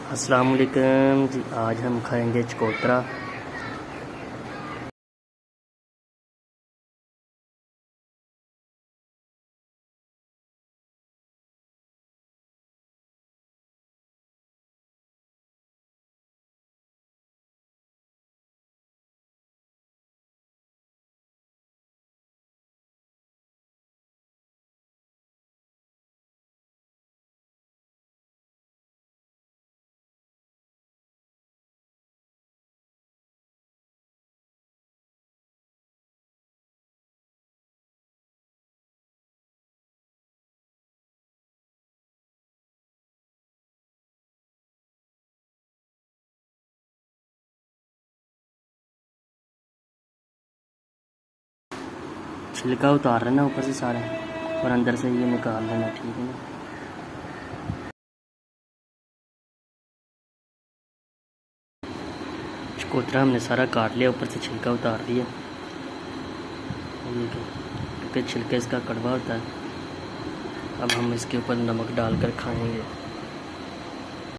अस्सलाम वालेकुम जी। आज हम खाएंगे चकोतरा। छिलका उतार लेना ऊपर से सारा और अंदर से ये निकाल लेना, ठीक है ना। चकोतरा हमने सारा काट लिया, ऊपर से छिलका उतार दिया। ये क्योंकि छिलका इसका कड़वा होता है। अब हम इसके ऊपर नमक डालकर खाएंगे।